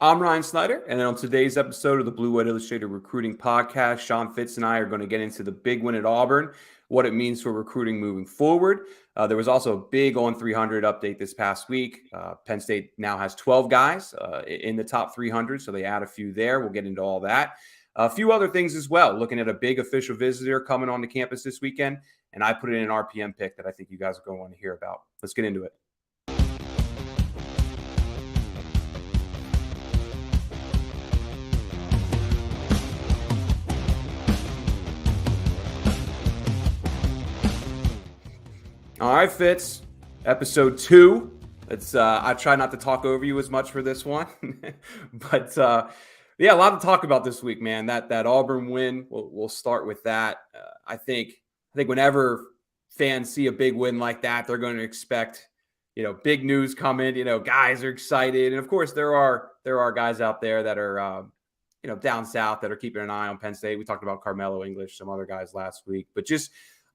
I'm Ryan Snyder, and on today's episode of the Blue White Illustrated Recruiting Podcast, Sean Fitz and I are going to get into the big win at Auburn, what it means for recruiting moving forward. There was also a big On300 update this past week. Penn State now has 12 guys in the top 300, so they add a few there. We'll get into all that. A few other things as well, looking at a big official visitor coming on to campus this weekend, and I put in an RPM pick that I think you guys are going to want to hear about. Let's get into it. All right, Fitz, episode 2. I try not to talk over you as much for this one, but a lot to talk about this week, man. That Auburn win, we'll start with that. I think whenever fans see a big win like that, they're going to expect, big news coming. Guys are excited, and of course there are guys out there that are, down south that are keeping an eye on Penn State. We talked about Carmelo English, some other guys last week, but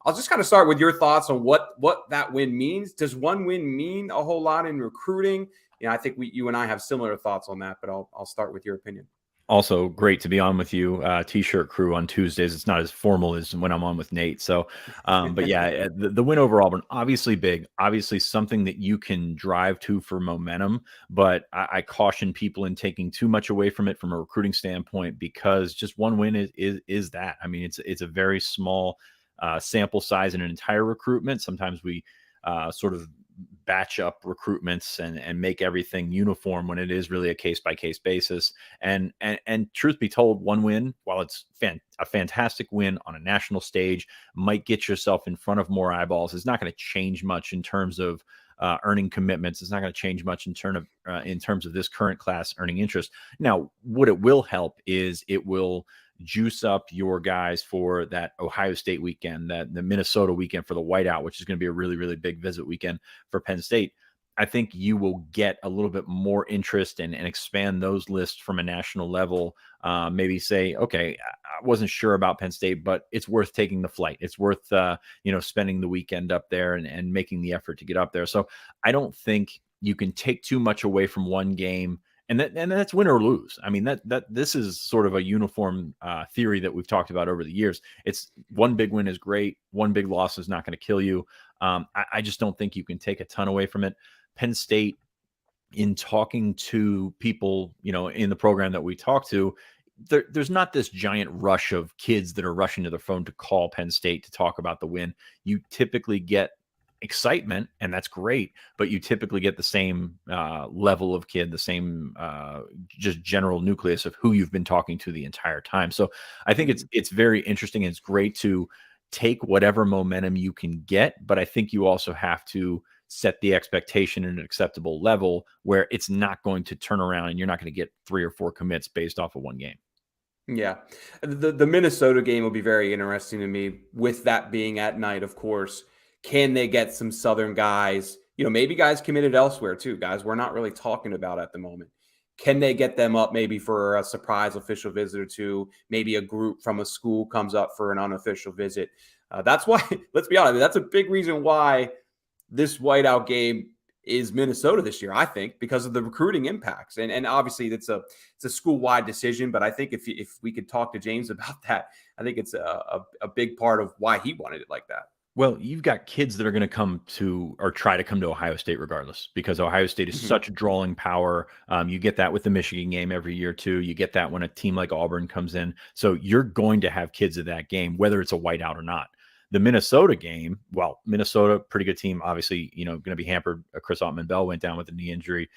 I'll just kind of start with your thoughts on what that win means. Does one win mean a whole lot in recruiting? I think you and I have similar thoughts on that, but I'll start with your opinion. Also, great to be on with you. T-shirt crew on Tuesdays. It's not as formal as when I'm on with Nate. So, but yeah, the win over Auburn, obviously big, obviously something that you can drive to for momentum. But I caution people in taking too much away from it from a recruiting standpoint, because just one win is that. I mean, it's a very small sample size in an entire recruitment. Sometimes we sort of batch up recruitments and make everything uniform when it is really a case-by-case basis. And truth be told, one win, while it's a fantastic win on a national stage, might get yourself in front of more eyeballs. It's not going to change much in terms of earning commitments. It's not going to change much in terms of this current class earning interest. Now, what it will help is it will juice up your guys for that Ohio State weekend, the Minnesota weekend for the whiteout, which is going to be a really, really big visit weekend for Penn State. I think you will get a little bit more interest and expand those lists from a national level. Maybe say, okay, I wasn't sure about Penn State, but it's worth taking the flight. It's worth, spending the weekend up there and making the effort to get up there. So I don't think you can take too much away from one game. And that's win or lose. I mean, that this is sort of a uniform theory that we've talked about over the years. It's one big win is great. One big loss is not going to kill you. I just don't think you can take a ton away from it. Penn State, in talking to people, in the program that we talk to, there's not this giant rush of kids that are rushing to their phone to call Penn State to talk about the win. You typically get excitement, and that's great, but you typically get the same level of kid, the same just general nucleus of who you've been talking to the entire time. So I think it's very interesting, and it's great to take whatever momentum you can get, but I think you also have to set the expectation at an acceptable level where it's not going to turn around and you're not going to get 3 or 4 commits based off of one game. Yeah. The Minnesota game will be very interesting to me, with that being at night, of course. Can they get some Southern guys, maybe guys committed elsewhere too, guys we're not really talking about at the moment? Can they get them up maybe for a surprise official visit or two? Maybe a group from a school comes up for an unofficial visit. That's why, let's be honest, that's a big reason why this whiteout game is Minnesota this year, I think, because of the recruiting impacts. And obviously it's a school-wide decision, but I think if we could talk to James about that, I think it's a big part of why he wanted it like that. Well, you've got kids that are going to come to or try to come to Ohio State regardless, because Ohio State is such a drawing power. You get that with the Michigan game every year too. You get that when a team like Auburn comes in. So you're going to have kids at that game, whether it's a whiteout or not. The Minnesota game, well, Minnesota, pretty good team, obviously, going to be hampered. Chris Ottman-Bell went down with a knee injury.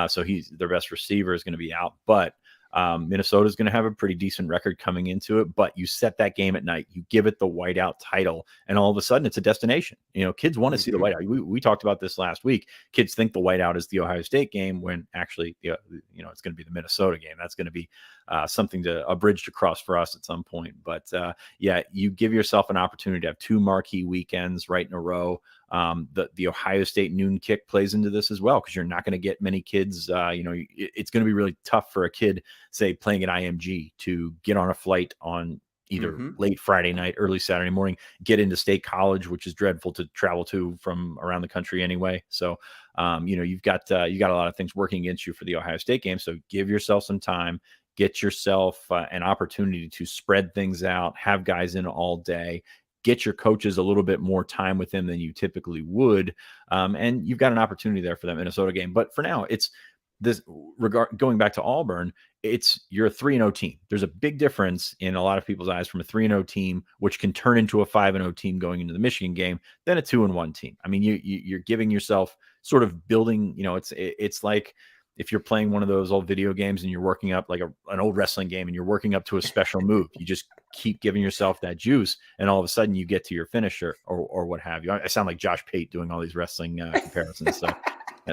So their best receiver is going to be out. But Minnesota is going to have a pretty decent record coming into it, but you set that game at night, you give it the whiteout title, and all of a sudden it's a destination. Kids want to see the whiteout. We talked about this last week. Kids think the whiteout is the Ohio State game, when actually, it's going to be the Minnesota game. That's going to be something a bridge to cross for us at some point. But you give yourself an opportunity to have 2 marquee weekends right in a row. The Ohio State noon kick plays into this as well, because you're not going to get many kids. It's going to be really tough for a kid, say, playing at IMG to get on a flight on either Mhm. late Friday night, early Saturday morning, get into State College, which is dreadful to travel to from around the country anyway. So, you've got a lot of things working against you for the Ohio State game. So give yourself some time, get yourself an opportunity to spread things out, have guys in all day, get your coaches a little bit more time with them than you typically would. And you've got an opportunity there for that Minnesota game. But for now, it's this going back to Auburn, you're a 3-0 team. There's a big difference in a lot of people's eyes from a 3-0 team, which can turn into a 5-0 team going into the Michigan game, than a 2-1 team. I mean, you're giving yourself sort of building, it's like if you're playing one of those old video games and you're working up like an old wrestling game and you're working up to a special move, you just keep giving yourself that juice. And all of a sudden you get to your finisher or what have you. I sound like Josh Pate doing all these wrestling comparisons. So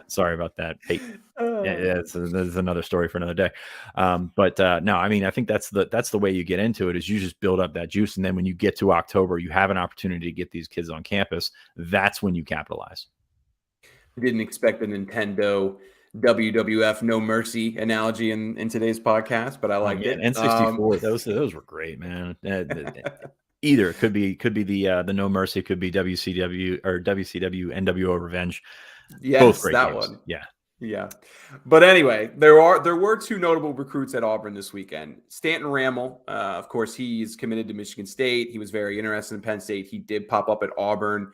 sorry about that, Pate. Yeah, that's another story for another day. No, I mean, I think that's the way you get into it, is you just build up that juice. And then when you get to October, you have an opportunity to get these kids on campus. That's when you capitalize. Didn't expect the Nintendo WWF No Mercy analogy in today's podcast, but I liked it. N64, those were great, man. Either it could be the No Mercy, could be WCW or WCW NWO Revenge. Yes, both great that games. one. Yeah. But anyway, there were two notable recruits at Auburn this weekend. Stanton Ramel, of course, he's committed to Michigan State. He was very interested in Penn State. He did pop up at Auburn.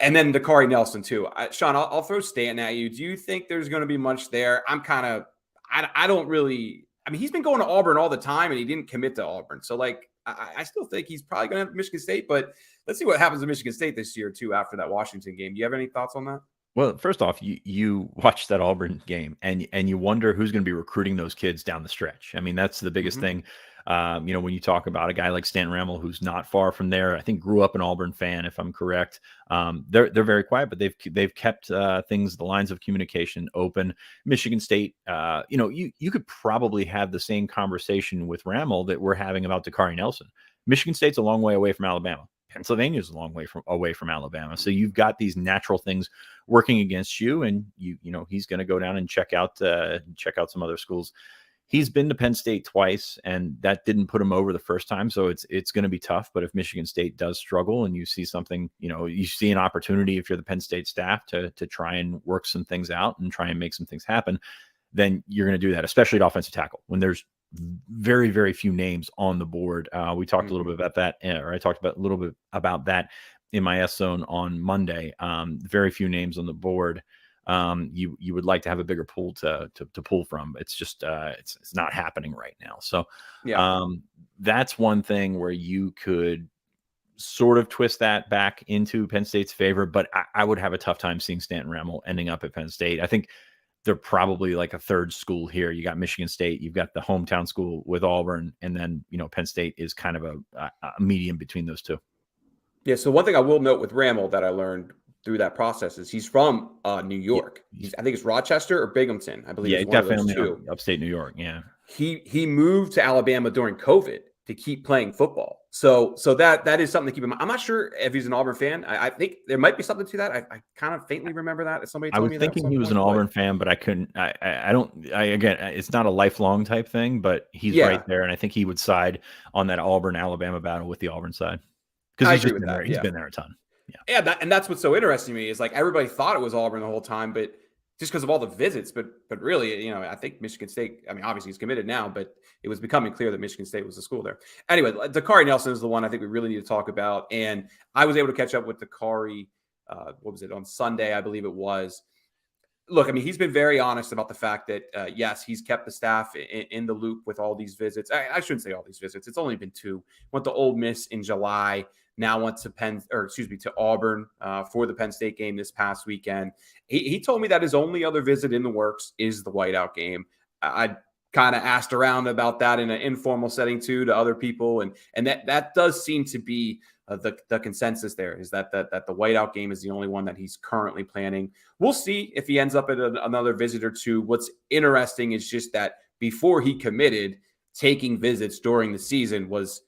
And then Dakaari Nelson, too. Sean, I'll throw Stanton at you. Do you think there's going to be much there? I don't really – I mean, he's been going to Auburn all the time, and he didn't commit to Auburn. So, I still think he's probably going to have Michigan State. But let's see what happens to Michigan State this year, too, after that Washington game. Do you have any thoughts on that? Well, first off, you watch that Auburn game and you wonder who's going to be recruiting those kids down the stretch. I mean, that's the biggest thing. When you talk about a guy like Stanton Ramel, who's not far from there, I think grew up an Auburn fan, if I'm correct. They're very quiet, but they've kept the lines of communication open. Michigan State, you could probably have the same conversation with Ramel that we're having about Dakaari Nelson. Michigan State's a long way away from Alabama. Pennsylvania's a long way away from Alabama. So you've got these natural things working against you, and he's going to go down and check out some other schools. He's been to Penn State twice, and that didn't put him over the first time. So it's going to be tough. But if Michigan State does struggle and you see something, you see an opportunity, if you're the Penn State staff, to try and work some things out and try and make some things happen, then you're going to do that, especially at offensive tackle when there's very, very few names on the board. We talked a little bit about that, or I talked about a little bit about that in my S Zone on Monday. Very few names on the board. You would like to have a bigger pool to pull from. It's just it's not happening right now. So that's one thing where you could sort of twist that back into Penn State's favor, but I would have a tough time seeing Stanton Ramel ending up at Penn State. I think they're probably like a third school here. You got Michigan State, you've got the hometown school with Auburn, and then Penn State is kind of a medium between those two. Yeah. So one thing I will note with Ramel that I learned through that process is he's from New York. I think it's Rochester or Binghamton, I believe. Yeah, definitely upstate New York. Yeah. He moved to Alabama during COVID to keep playing football. So that is something to keep in mind. I'm not sure if he's an Auburn fan. I think there might be something to that. I kind of faintly remember that. Somebody told me that. I was thinking he was an Auburn fan, but I couldn't. Again, it's not a lifelong type thing, but he's right there, and I think he would side on that Auburn-Alabama battle with the Auburn side because he's just been there. He's been there a ton. Yeah, and that's what's so interesting to me is everybody thought it was Auburn the whole time, but just because of all the visits, but really, I think Michigan State, I mean, obviously he's committed now, but it was becoming clear that Michigan State was the school there. Anyway, Dakaari Nelson is the one I think we really need to talk about. And I was able to catch up with Dakaari, on Sunday, I believe it was. Look, I mean, he's been very honest about the fact that, yes, he's kept the staff in the loop with all these visits. I shouldn't say all these visits. It's only been 2. Went to Ole Miss in July. Now went to Auburn for the Penn State game this past weekend. He told me that his only other visit in the works is the whiteout game. I kind of asked around about that in an informal setting too to other people, and that does seem to be the consensus there, is that the whiteout game is the only one that he's currently planning. We'll see if he ends up at another visit or two. What's interesting is just that before he committed, taking visits during the season was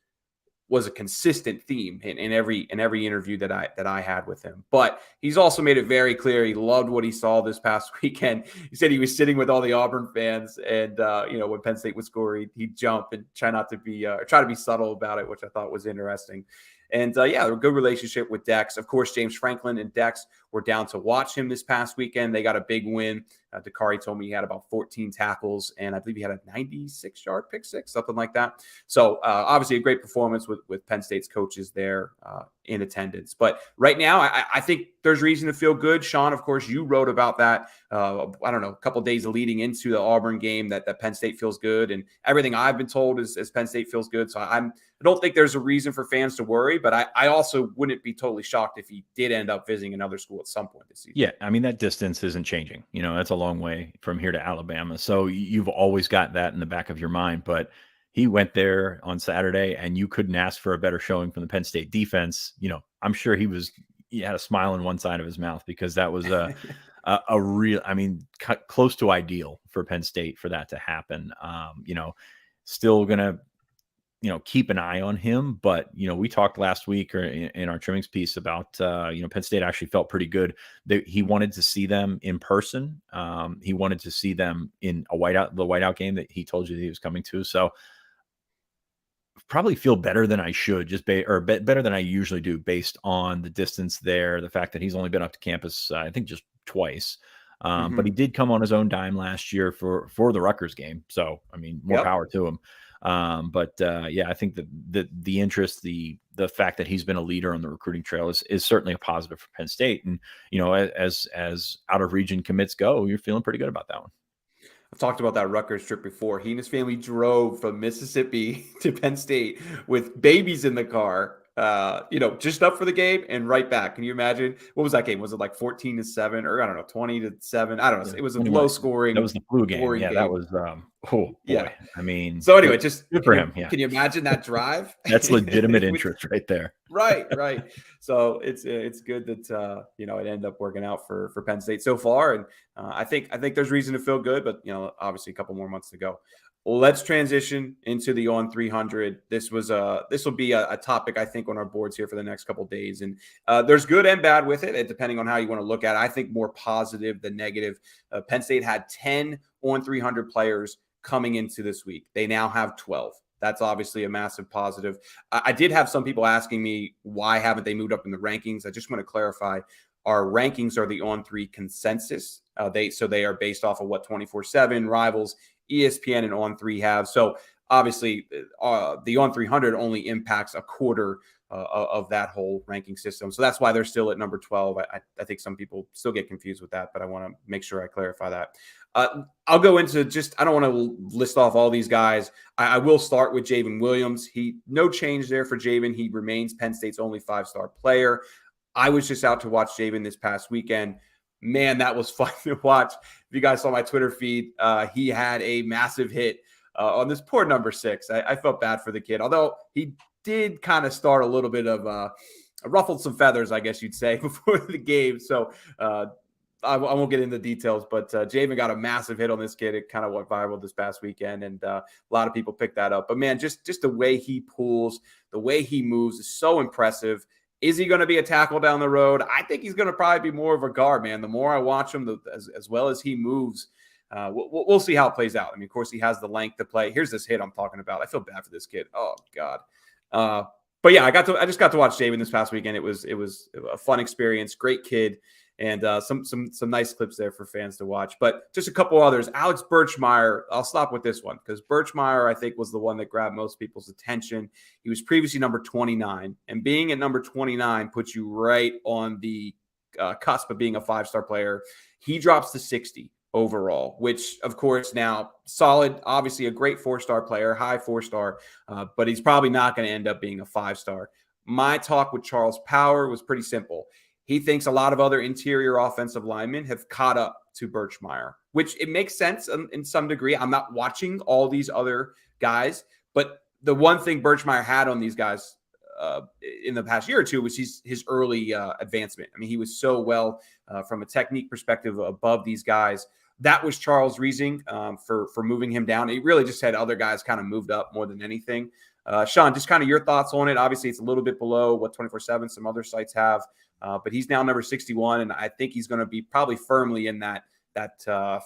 was a consistent theme in every interview that I had with him. But he's also made it very clear he loved what he saw this past weekend. He said he was sitting with all the Auburn fans, and when Penn State would score, he'd jump and try to be subtle about it, which I thought was interesting. And a good relationship with Dex. Of course, James Franklin and Dex were down to watch him this past weekend. They got a big win. Dakaari told me he had about 14 tackles, and I believe he had a 96-yard pick six, something like that. So obviously a great performance with Penn State's coaches there in attendance. But right now, I think there's reason to feel good. Sean, of course, you wrote about that, a couple of days leading into the Auburn game that Penn State feels good. And everything I've been told is Penn State feels good. So I don't think there's a reason for fans to worry, but I also wouldn't be totally shocked if he did end up visiting another school at some point this season. Yeah, I mean, that distance isn't changing. That's a long way from here to Alabama. So you've always got that in the back of your mind. But he went there on Saturday, and you couldn't ask for a better showing from the Penn State defense. I'm sure he had a smile on one side of his mouth, because that was a real, close to ideal for Penn State for that to happen. Still going to, keep an eye on him. But, we talked last week or in our trimmings piece about, Penn State actually felt pretty good. He wanted to see them in person. He wanted to see them in the whiteout game that he told you that he was coming to. So probably feel better than I should, better than I usually do, based on the distance there. The fact that he's only been up to campus, I think, just twice. But he did come on his own dime last year for the Rutgers game. So, more power to him. I think that the interest, the fact that he's been a leader on the recruiting trail is certainly a positive for Penn State. And, as out of region commits go, you're feeling pretty good about that one. I've talked about that Rutgers trip before. He and his family drove from Mississippi to Penn State with babies in the car, just up for the game and right back. Can you imagine? What was that game? Was it like 14-7 or 20-7? I don't know. It was a low scoring. That was the flu game. Yeah, game. That was, yeah. So anyway, just good for him. Yeah. Can you imagine that drive? That's legitimate interest right there. Right. So it's good that it ended up working out for Penn State so far, and I think there's reason to feel good, but obviously a couple more months to go. Let's transition into the On300. This will be a topic, I think, on our boards here for the next couple of days, and there's good and bad with it, depending on how you want to look at it. I think more positive than negative. Penn State had 10 On300 players coming into this week. They now have 12. That's obviously a massive positive. I did have some people asking me, why haven't they moved up in the rankings? I just want to clarify. Our rankings are the On3 consensus. They are based off of what 24/7, Rivals, ESPN, and On3 have. So obviously, the On300 only impacts a quarter of that whole ranking system. So that's why they're still at number 12. I think some people still get confused with that, but I want to make sure I clarify that. I'll go into I don't want to list off all these guys. I will start with Jven Williams. No change there for Jven. He remains Penn State's only 5-star player. I was just out to watch Jven this past weekend. Man, that was fun to watch. If you guys saw my Twitter feed, he had a massive hit on this poor number 6. I felt bad for the kid, although he did kind of start a little bit of ruffled some feathers, I guess you'd say, before the game. So I won't get into the details, but Jven got a massive hit on this kid. It kind of went viral this past weekend, and a lot of people picked that up. But, man, just the way he pulls, the way he moves is so impressive. Is he going to be a tackle down the road? I think he's going to probably be more of a guard, man. The more I watch him, as well as he moves, we'll see how it plays out. Of course, he has the length to play. Here's this hit I'm talking about. I feel bad for this kid. Oh, God. But, yeah, I just got to watch Jven this past weekend. It was a fun experience. Great kid. And some nice clips there for fans to watch. But just a couple others. Alex Birchmeier, I'll stop with this one because Birchmeier, I think, was the one that grabbed most people's attention. He was previously number 29. And being at number 29 puts you right on the cusp of being a 5-star player. He drops to 60 overall, which, of course, now solid, obviously a great 4-star player, high 4-star, but he's probably not going to end up being a 5-star. My talk with Charles Power was pretty simple. He thinks a lot of other interior offensive linemen have caught up to Birchmeier, which it makes sense in some degree. I'm not watching all these other guys, but the one thing Birchmeier had on these guys in the past year or two was his early advancement. He was so well from a technique perspective above these guys. That was Charles' reasoning for moving him down. He really just had other guys kind of moved up more than anything. Sean, just kind of your thoughts on it. Obviously, it's a little bit below what 24/7 some other sites have, but he's now number 61, and I think he's going to be probably firmly in that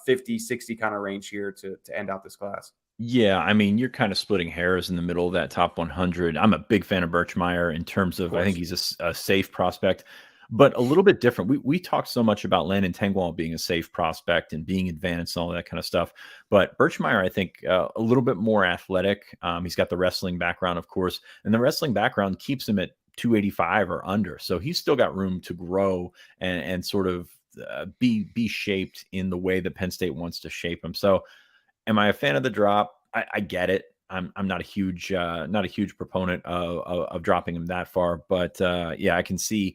50, 60 kind of range here to end out this class. Yeah, I mean, you're kind of splitting hairs in the middle of that top 100. I'm a big fan of Birchmeyer in terms of I think he's a safe prospect, but a little bit different. We talked so much about Landon Tengwall being a safe prospect and being advanced and all that kind of stuff, but Birchmeyer, I think, a little bit more athletic. He's got the wrestling background, of course, and the wrestling background keeps him at 285 or under, so he's still got room to grow and sort of be shaped in the way that Penn State wants to shape him. So am I a fan of the drop? I get it. I'm not a huge proponent of dropping him that far, but yeah, I can see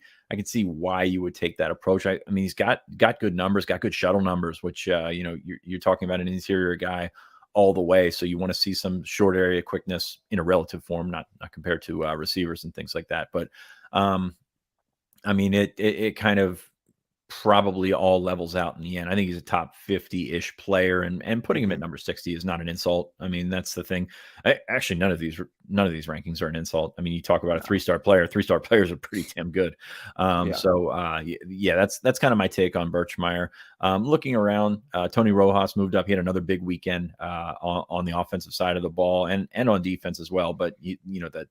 why you would take that approach. I mean, he's got good numbers, got good shuttle numbers, which you're talking about an interior guy all the way, so you want to see some short area quickness in a relative form, not compared to receivers and things like that. But I mean, it kind of probably all levels out in the end. I think he's a top 50-ish player, and putting him at number 60 is not an insult. I mean, that's the thing. Actually, none of these rankings are an insult. I mean, you talk about a 3-star player. 3-star players are pretty damn good. So yeah, that's kind of my take on Birchmeyer. Looking around, Tony Rojas moved up. He had another big weekend on the offensive side of the ball and on defense as well. But you know that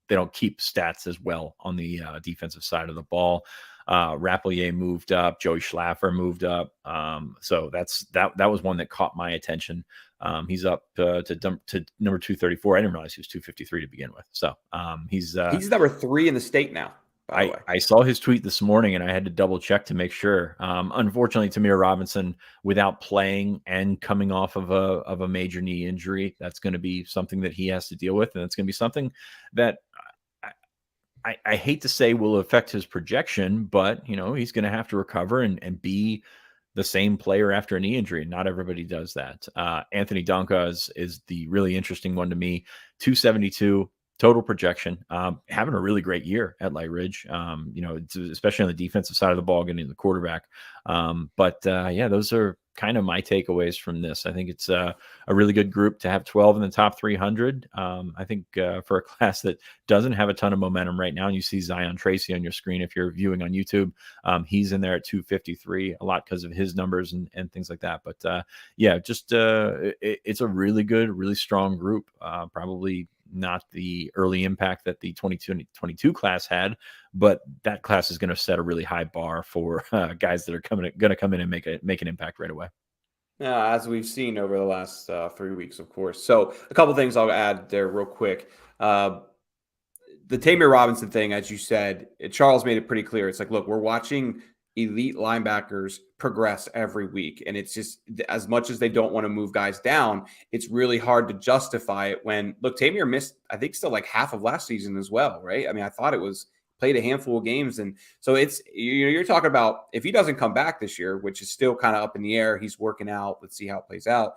they don't keep stats as well on the defensive side of the ball. Rapelier moved up, Joey Schlaffer moved up. So that was one that caught my attention. He's up to number 234. I didn't realize he was 253 to begin with. So he's number 3 in the state now. By the way, I saw his tweet this morning and I had to double check to make sure. Unfortunately, Tamir Robinson, without playing and coming off of a major knee injury, that's going to be something that he has to deal with, and it's going to be something that I hate to say will affect his projection, but he's going to have to recover and be the same player after a knee injury. Not everybody does that. Anthony Donka is the really interesting one to me. 272 total projection, having a really great year at Light Ridge. Especially on the defensive side of the ball, getting the quarterback. But those are kind of my takeaways from this. I think it's a really good group to have 12 in the top 300. I think for a class that doesn't have a ton of momentum right now, and you see Zion Tracy on your screen if you're viewing on YouTube, he's in there at 253, a lot because of his numbers and things like that. But it's a really good, really strong group. Probably not the early impact that the 2022 class had, but that class is going to set a really high bar for guys that are going to come in and make an impact right away. As we've seen over the last 3 weeks, of course. So a couple things I'll add there real quick. The Tamir Robinson thing, as you said, Charles made it pretty clear. It's like, look, we're watching elite linebackers progress every week. And it's just, as much as they don't want to move guys down, it's really hard to justify it when, look, Tamir missed, I think, still like half of last season as well, right? I mean, I thought it was played a handful of games. And so it's, you're talking about if he doesn't come back this year, which is still kind of up in the air, he's working out. Let's see how it plays out.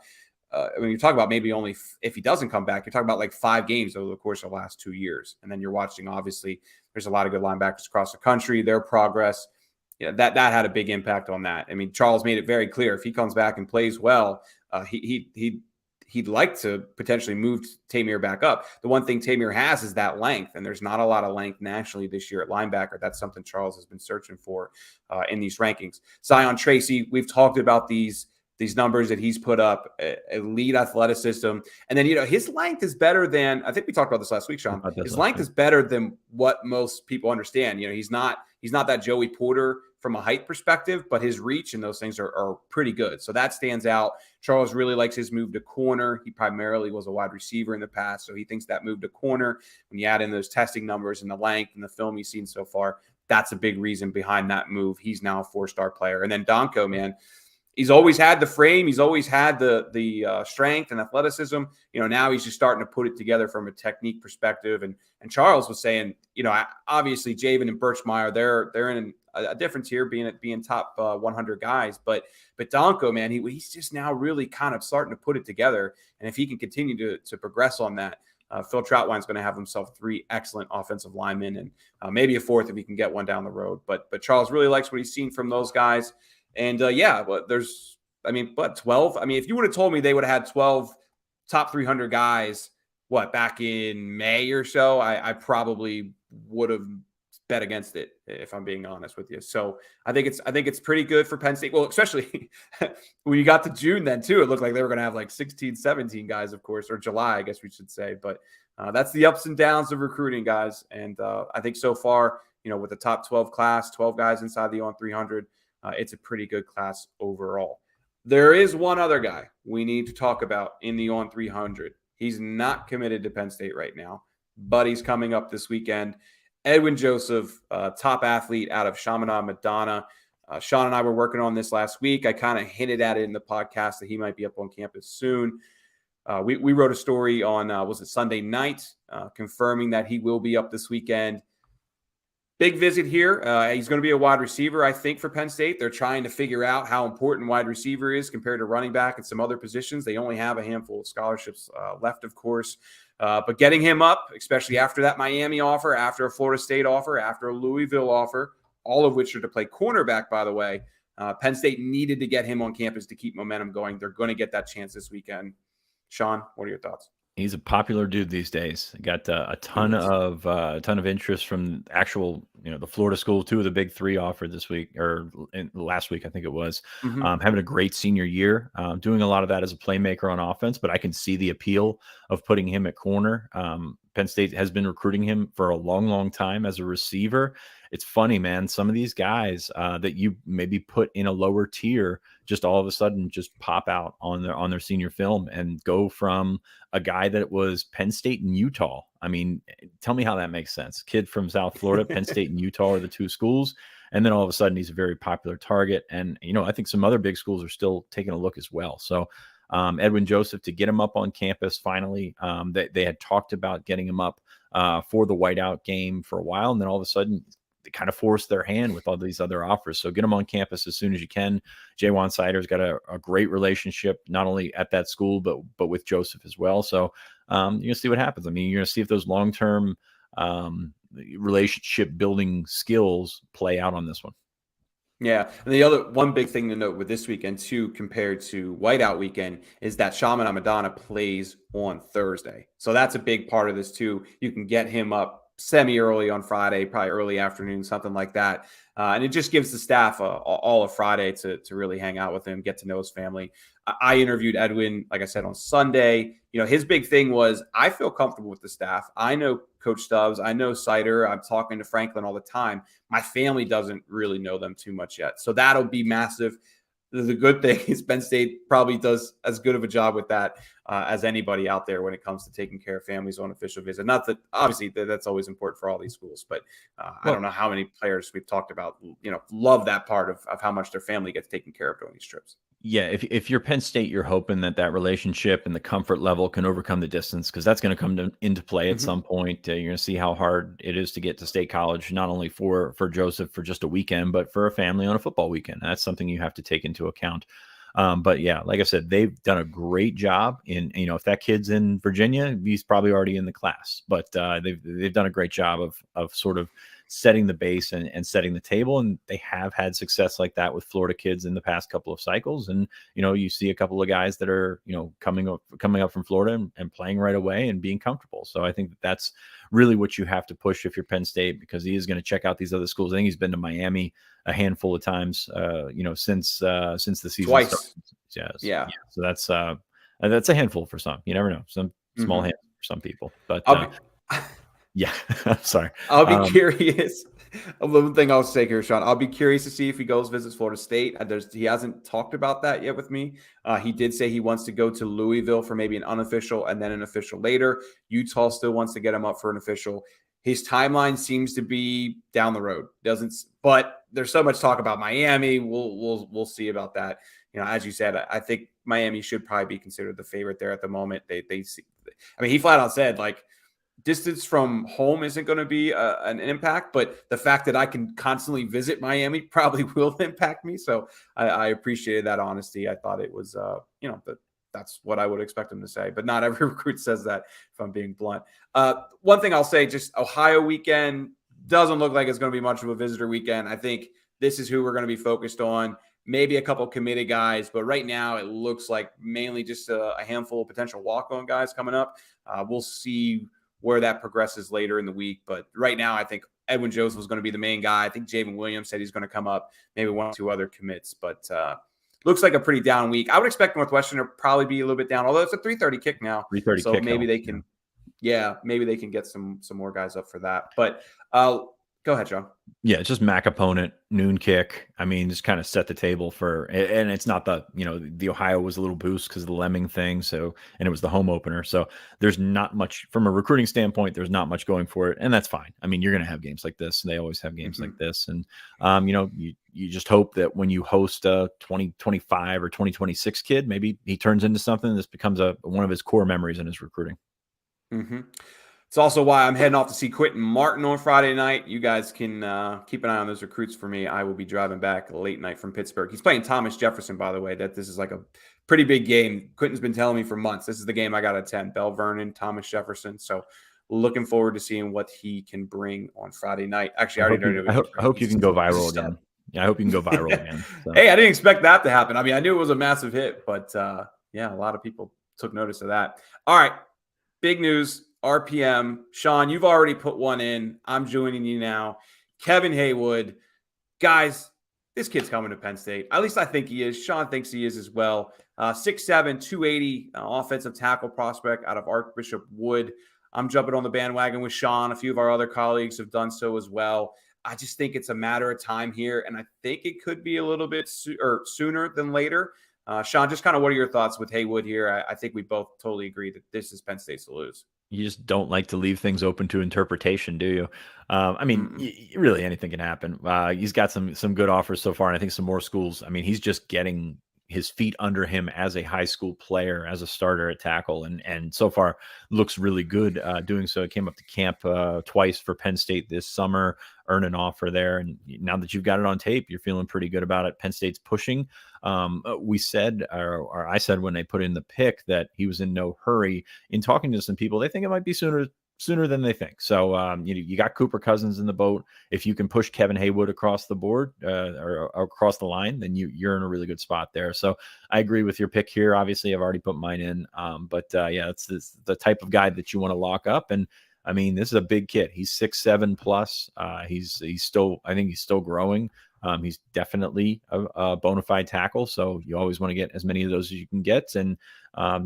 When you talk about maybe only if he doesn't come back, you're talking about like 5 games over the course of the last 2 years. And then you're watching, obviously, there's a lot of good linebackers across the country, their progress. Yeah, that had a big impact on that. I mean, Charles made it very clear if he comes back and plays well, he'd like to potentially move Tamir back up. The one thing Tamir has is that length, and there's not a lot of length nationally this year at linebacker. That's something Charles has been searching for in these rankings. Zion Tracy, we've talked about these numbers that he's put up, elite athleticism. And then, his length is better than, I think we talked about this last week, Sean. His length is better than what most people understand. He's not that Joey Porter from a height perspective, but his reach and those things are pretty good. So that stands out. Charles really likes his move to corner. He primarily was a wide receiver in the past, so he thinks that move to corner, when you add in those testing numbers and the length and the film he's seen so far, that's a big reason behind that move. He's now a 4-star player. And then Donko, man, he's always had the frame. He's always had the strength and athleticism. Now he's just starting to put it together from a technique perspective. And Charles was saying, obviously Jven and Birchmeyer, they're in a difference here, being top 100 guys. But Donko, man, he's just now really kind of starting to put it together. And if he can continue to progress on that, Phil Troutwine's going to have himself 3 excellent offensive linemen and maybe a 4th if he can get one down the road. But Charles really likes what he's seen from those guys. And but 12? I mean, if you would have told me they would have had 12 top 300 guys back in May or so, I probably would have bet against it, if I'm being honest with you. So I think it's pretty good for Penn State. Well, especially when you got to June then too, it looked like they were going to have like 16, 17 guys, of course, or July, I guess we should say. But that's the ups and downs of recruiting, guys. And I think so far, with the top 12 class, 12 guys inside the On300, it's a pretty good class overall. There is one other guy we need to talk about in the On300. He's not committed to Penn State right now, but he's coming up this weekend. Edwin Joseph, top athlete out of Chaminade, Madonna. Sean and I were working on this last week. I kind of hinted at it in the podcast that he might be up on campus soon. We wrote a story on, was it Sunday night, confirming that he will be up this weekend. Big visit here. He's going to be a wide receiver, I think, for Penn State. They're trying to figure out how important wide receiver is compared to running back and some other positions. They only have a handful of scholarships left, of course. But getting him up, especially after that Miami offer, after a Florida State offer, after a Louisville offer, all of which are to play cornerback, by the way, Penn State needed to get him on campus to keep momentum going. They're going to get that chance this weekend. Sean, what are your thoughts? He's a popular dude these days. Got a ton of interest from actual, the Florida school. 2 of the big 3 offered this week or last week, I think it was. Having a great senior year, doing a lot of that as a playmaker on offense. But I can see the appeal of putting him at corner. Penn State has been recruiting him for a long, long time as a receiver. It's funny, man. Some of these guys that you maybe put in a lower tier just all of a sudden just pop out on their senior film and go from a guy that was Penn State and Utah. I mean, tell me how that makes sense. Kid from South Florida, Penn State and Utah are the 2 schools. And then all of a sudden he's a very popular target. And, I think some other big schools are still taking a look as well. So Edwin Joseph, to get him up on campus finally, they had talked about getting him up for the whiteout game for a while. And then all of a sudden they kind of forced their hand with all these other offers. So get them on campus as soon as you can. Jven Sider's got a great relationship, not only at that school, but with Joseph as well. So you're going to see what happens. I mean, you're going to see if those long-term relationship building skills play out on this one. Yeah. And the other one big thing to note with this weekend too, compared to whiteout weekend, is that Chaminade Madonna plays on Thursday. So that's a big part of this too. You can get him up semi-early on Friday, probably early afternoon, something like that. And it just gives the staff all of Friday to really hang out with him, get to know his family. I interviewed Edwin, like I said, on Sunday. His big thing was, I feel comfortable with the staff. I know Coach Stubbs. I know Snyder. I'm talking to Franklin all the time. My family doesn't really know them too much yet. So that'll be massive. The good thing is Penn State probably does as good of a job with that as anybody out there when it comes to taking care of families on official visit. Not that obviously that's always important for all these schools, but I don't know how many players we've talked about, love that part of how much their family gets taken care of during these trips. Yeah, if you're Penn State, you're hoping that relationship and the comfort level can overcome the distance, because that's going to come into play at some point. You're going to see how hard it is to get to State College, not only for Joseph for just a weekend, but for a family on a football weekend. That's something you have to take into account. But yeah, like I said, they've done a great job in, if that kid's in Virginia, he's probably already in the class, but they've done a great job of sort of setting the base and setting the table. And they have had success like that with Florida kids in the past couple of cycles. And, you see a couple of guys that are, coming up from Florida and playing right away and being comfortable. So I think that's really what you have to push if you're Penn State, because he is going to check out these other schools. I think he's been to Miami a handful of times, since the season Twice. started. Yeah. So that's a handful for some. You never know. Some small handful for some people. But yeah, I'm sorry. I'll be curious. A little thing I'll say here, Sean. I'll be curious to see if he visits Florida State. He hasn't talked about that yet with me. He did say he wants to go to Louisville for maybe an unofficial and then an official later. Utah still wants to get him up for an official. His timeline seems to be down the road. But there's so much talk about Miami. We'll see about that. As you said, I think Miami should probably be considered the favorite there at the moment. He flat out said, like, distance from home isn't going to be an impact, but the fact that I can constantly visit Miami probably will impact me. So I appreciated that honesty. I thought it was, that's what I would expect him to say, but not every recruit says that, if I'm being blunt. One thing I'll say, just Ohio weekend doesn't look like it's going to be much of a visitor weekend. I think this is who we're going to be focused on. maybe a couple committed guys, but right now it looks like mainly just a handful of potential walk-on guys coming up. We'll see where that progresses later in the week. But right now, I think Edwin Joseph is going to be the main guy. I think Jven Williams said he's going to come up, maybe one or two other commits, but looks like a pretty down week. I would expect Northwestern to probably be a little bit down, although it's a 3:30 kick now. 3:30 so kick maybe now. they can, maybe they can get some more guys up for that. But go ahead, John. Yeah, it's just MAC opponent, noon kick. I mean, just kind of set the table for, and it's not the Ohio was a little boost because of the Lemming thing. So, and it was the home opener. So there's not much from a recruiting standpoint. There's not much going for it. And that's fine. I mean, you're going to have games like this. And they always have games like this. And, you just hope that when you host a 2025 or 2026 kid, maybe he turns into something. This becomes one of his core memories in his recruiting. It's also why I'm heading off to see Quentin Martin on Friday night. You guys can keep an eye on those recruits for me. I will be driving back late night from Pittsburgh. He's playing Thomas Jefferson, by the way. That this is like a pretty big game. Quentin's been telling me for months. This is the game I got to attend. Bell Vernon, Thomas Jefferson. So looking forward to seeing what he can bring on Friday night. Actually, I already know. I hope you can go viral again. Yeah, I hope you can go viral again. So. Hey, I didn't expect that to happen. I mean, I knew it was a massive hit, but a lot of people took notice of that. All right, big news. RPM. Sean, you've already put one in. I'm joining you now. Kevin Haywood. Guys, this kid's coming to Penn State. At least I think he is. Sean thinks he is as well. 6'7", 280 offensive tackle prospect out of Archbishop Wood. I'm jumping on the bandwagon with Sean. A few of our other colleagues have done so as well. I just think it's a matter of time here, and I think it could be a little bit sooner than later. Sean, just kind of what are your thoughts with Haywood here? I think we both totally agree that this is Penn State's to lose. You just don't like to leave things open to interpretation, do you? I mean, really anything can happen. He's got some good offers so far, and I think some more schools. I mean, he's just getting his feet under him as a high school player, as a starter at tackle, and so far looks really good doing so. He came up to camp twice for Penn State this summer, earned an offer there, and now that you've got it on tape, you're feeling pretty good about it. Penn State's pushing. We said, or I said when they put in the pick that he was in no hurry. In talking to some people, they think it might be sooner than they think. So you got Cooper Cousins in the boat. If you can push Kevin Haywood across the board or across the line, then you're in a really good spot there. So I agree with your pick here. Obviously, I've already put mine in. It's the type of guy that you want to lock up. And I mean, this is a big kid. He's 6'7" plus. He's still, I think he's still growing. He's definitely a bona fide tackle. So you always want to get as many of those as you can get. And,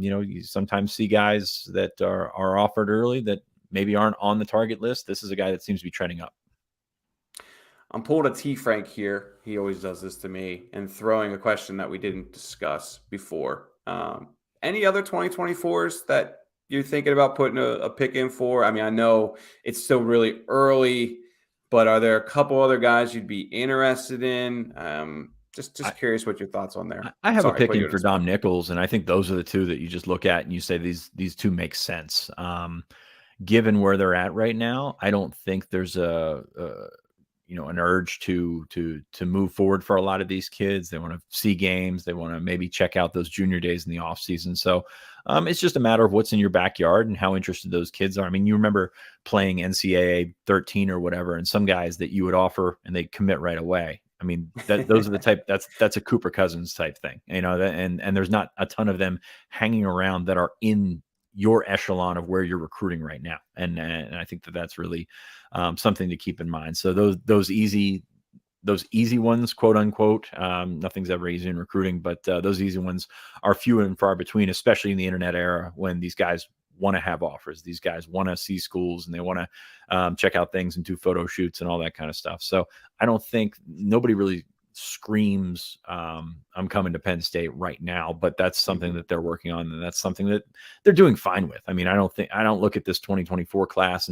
you sometimes see guys that are offered early that maybe aren't on the target list. This is a guy that seems to be trending up. I'm pulling a T Frank here. He always does this to me, and throwing a question that we didn't discuss before. Any other 2024s that you're thinking about putting a pick in for? I mean, I know it's still really early, but are there a couple other guys you'd be interested in? Just curious what your thoughts on there. I have a pick in for Dom Nichols, and I think those are the two that you just look at and you say these two make sense. Given where they're at right now, I don't think there's an urge to move forward for a lot of these kids. They want to see games. They want to maybe check out those junior days in the off season. So it's just a matter of what's in your backyard and how interested those kids are. I mean, you remember playing NCAA 13 or whatever, and some guys that you would offer and they commit right away. I mean, those are the type that's a Cooper Cousins type thing, and there's not a ton of them hanging around that are in your echelon of where you're recruiting right now. And I think that's really something to keep in mind. So those easy ones, quote unquote, nothing's ever easy in recruiting, but those easy ones are few and far between, especially in the internet era when these guys want to have offers. These guys want to see schools and they want to check out things and do photo shoots and all that kind of stuff. So I don't think nobody really screams I'm coming to Penn State right now, but that's something that they're working on, and that's something that they're doing fine with. I mean, I don't look at this 2024 class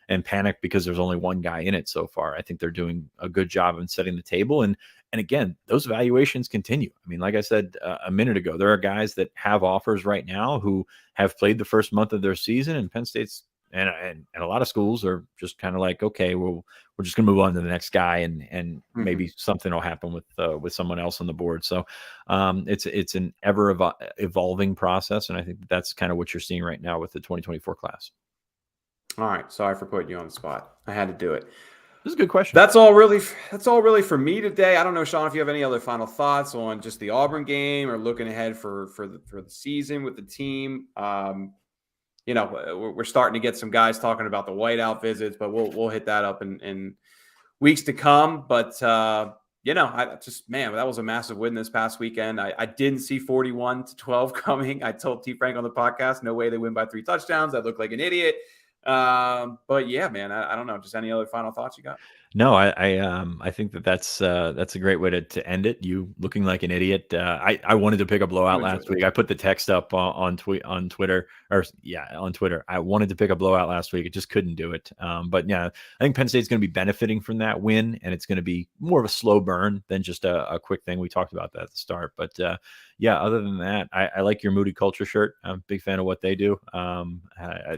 and panic because there's only one guy in it so far. I think they're doing a good job in setting the table, and again, those evaluations continue. I mean, like I said a minute ago, there are guys that have offers right now who have played the first month of their season, and Penn State's and a lot of schools are just kind of like, okay, well, we're just gonna move on to the next guy, and maybe something will happen with someone else on the board. So it's an ever evolving process, and I think that's kind of what you're seeing right now with the 2024 class. All right, sorry for putting you on the spot. I had to do it. This is a good question. That's all really for me today. I don't know, Sean, if you have any other final thoughts on just the Auburn game or looking ahead for the season with the team. We're starting to get some guys talking about the whiteout visits, but we'll hit that up in weeks to come. But that was a massive win this past weekend. I didn't see 41-12 coming. I told T. Frank on the podcast, no way they win by 3 touchdowns. I look like an idiot. But yeah, man, I don't know. Just any other final thoughts you got? No, I think that's a great way to end it. You looking like an idiot. I wanted to pick a blowout last week. I put the text up on Twitter. I wanted to pick a blowout last week. I just couldn't do it. But yeah, I think Penn State's going to be benefiting from that win, and it's going to be more of a slow burn than just a quick thing. We talked about that at the start, but other than that, I like your Moody Culture shirt. I'm a big fan of what they do.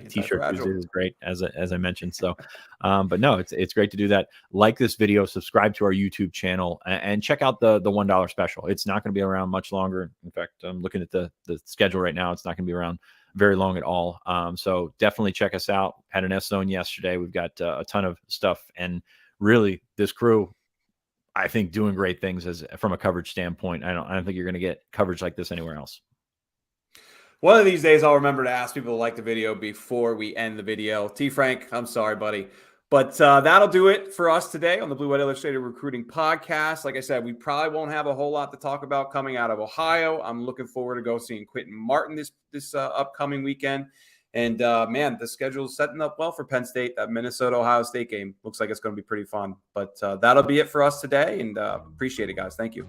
T-shirt Tuesday is great, as I mentioned. So, but no, it's great to do that. Like this video, subscribe to our YouTube channel, and check out the $1 special. It's not going to be around much longer. In fact, I'm looking at the schedule right now. It's not going to be around very long at all. So definitely check us out. Had an S Zone yesterday. We've got a ton of stuff, and really this crew, I think, doing great things from a coverage standpoint. I don't think you're going to get coverage like this anywhere else. One of these days, I'll remember to ask people to like the video before we end the video. T. Frank, I'm sorry, buddy. But that'll do it for us today on the Blue White Illustrated Recruiting Podcast. Like I said, we probably won't have a whole lot to talk about coming out of Ohio. I'm looking forward to go seeing Quentin Martin this upcoming weekend. And, man, the schedule is setting up well for Penn State. That Minnesota-Ohio State game looks like it's going to be pretty fun. But that'll be it for us today, and appreciate it, guys. Thank you.